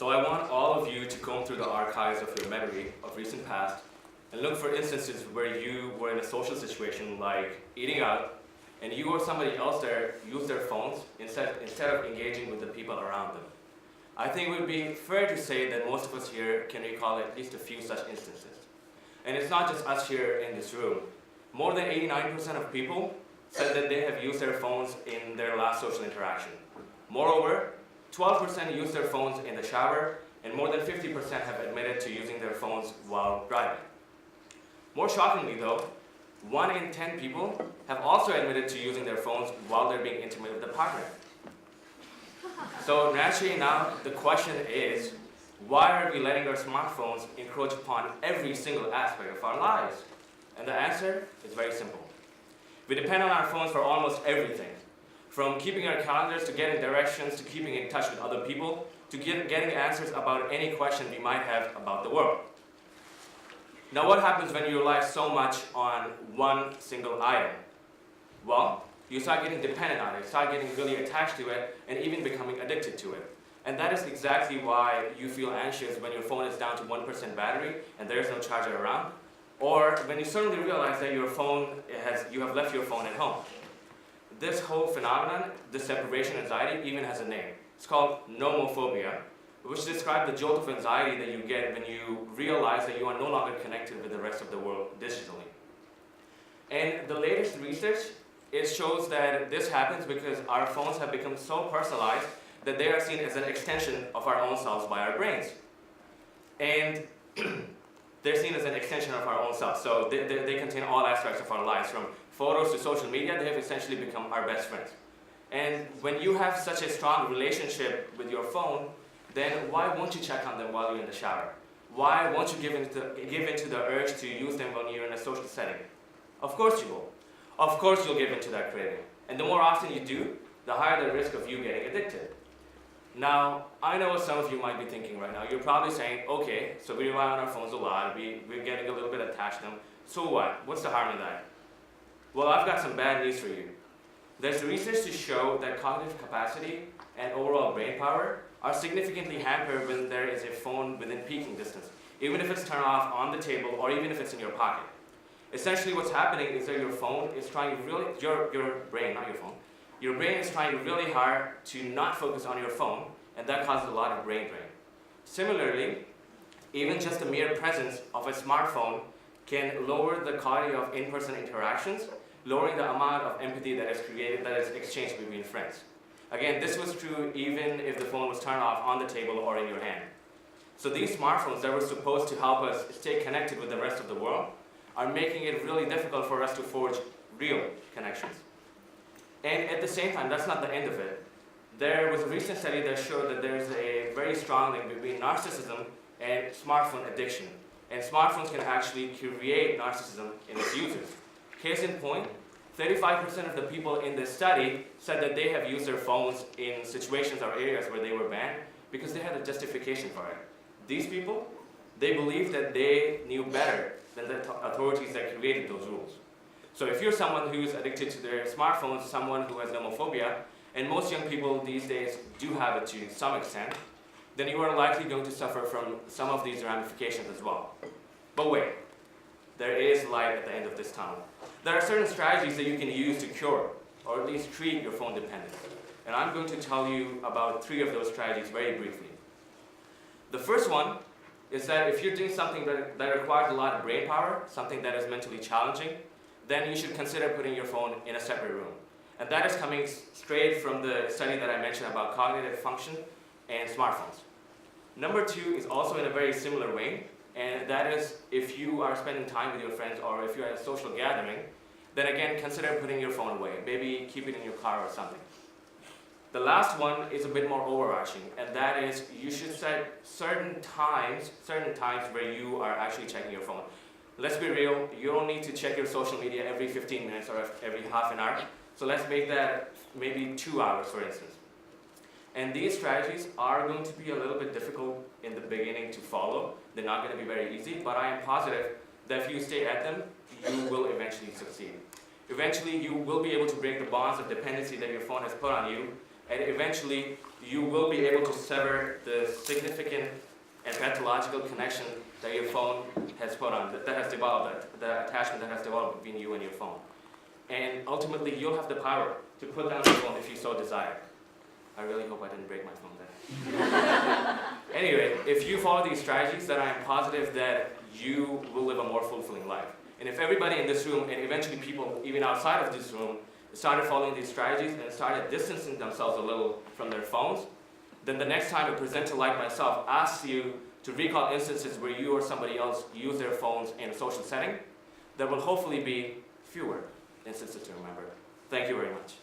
So I want all of you to comb through the archives of your memory of recent past and look for instances where you were in a social situation like eating out, and you or somebody else there used their phones instead of engaging with the people around them. I think it would be fair to say that most of us here can recall at least a few such instances. And it's not just us here in this room. More than 89% of people said that they have used their phones in their last social interaction. Moreover, 12% use their phones in the shower, and more than 50% have admitted to using their phones while driving. More shockingly though, 1 in 10 people have also admitted to using their phones while they're being intimate with a partner. So naturally now, the question is, why are we letting our smartphones encroach upon every single aspect of our lives? And the answer is very simple. We depend on our phones for almost everything, from keeping our calendars to getting directions to keeping in touch with other people to getting answers about any question we might have about the world. Now what happens when you rely so much on one single item? Well, you start getting dependent on it, start getting really attached to it, and even becoming addicted to it. And that is exactly why you feel anxious when your phone is down to 1% battery and there's no charger around, or when you suddenly realize that you have left your phone at home. This whole phenomenon, this separation anxiety, even has a name. It's called nomophobia, which describes the jolt of anxiety that you get when you realize that you are no longer connected with the rest of the world digitally. And the latest research, it shows that this happens because our phones have become so personalized that they are seen as an extension of our own selves by our brains. And they're seen as an extension of our own selves. So they contain all aspects of our lives, from photos to social media. They have essentially become our best friends. And when you have such a strong relationship with your phone, then why won't you check on them while you're in the shower? Why won't you give in to the urge to use them when you're in a social setting? Of course you will. Of course you'll give in to that craving. And the more often you do, the higher the risk of you getting addicted. Now, I know what some of you might be thinking right now. You're probably saying, okay, so we rely on our phones a lot, we're getting a little bit attached to them. So what? What's the harm in that? Well, I've got some bad news for you. There's research to show that cognitive capacity and overall brain power are significantly hampered when there is a phone within peeking distance, even if it's turned off on the table or even if it's in your pocket. Essentially what's happening is that your phone is trying really, your brain, not your phone, your brain is trying really hard to not focus on your phone, and that causes a lot of brain drain. Similarly, even just the mere presence of a smartphone can lower the quality of in-person interactions, lowering the amount of empathy that is created, that is exchanged between friends. Again, this was true even if the phone was turned off on the table or in your hand. So these smartphones that were supposed to help us stay connected with the rest of the world are making it really difficult for us to forge real connections. And at the same time, that's not the end of it. There was a recent study that showed that there's a very strong link between narcissism and smartphone addiction. And smartphones can actually create narcissism in its users. Case in point, 35% of the people in this study said that they have used their phones in situations or areas where they were banned because they had a justification for it. These people, they believed that they knew better than the authorities that created those rules. So if you're someone who's addicted to their smartphones, someone who has nomophobia, and most young people these days do have it to some extent, then you are likely going to suffer from some of these ramifications as well. But wait, there is light at the end of this tunnel. There are certain strategies that you can use to cure, or at least treat your phone dependence. And I'm going to tell you about 3 of those strategies very briefly. The first one is that if you're doing something that requires a lot of brain power, something that is mentally challenging, then you should consider putting your phone in a separate room. And that is coming straight from the study that I mentioned about cognitive function and smartphones. Number 2 is also in a very similar vein, and that is if you are spending time with your friends or if you're at a social gathering, then again consider putting your phone away. Maybe keep it in your car or something. The last one is a bit more overarching, and that is you should set certain times where you are actually checking your phone. Let's be real, you don't need to check your social media every 15 minutes or every half an hour. So let's make that maybe 2 hours, for instance. And these strategies are going to be a little bit difficult in the beginning to follow. They're not going to be very easy, but I am positive that if you stay at them, you will eventually succeed. Eventually, you will be able to break the bonds of dependency that your phone has put on you, and eventually, you will be able to sever the significant and pathological connection that your phone has put on, that has developed, the attachment that has developed between you and your phone. And ultimately, you'll have the power to put down your phone if you so desire. I really hope I didn't break my phone there. Anyway, if you follow these strategies, then I am positive that you will live a more fulfilling life. And if everybody in this room, and eventually people even outside of this room, started following these strategies and started distancing themselves a little from their phones, then the next time a presenter like myself asks you to recall instances where you or somebody else use their phones in a social setting, there will hopefully be fewer instances to remember. Thank you very much.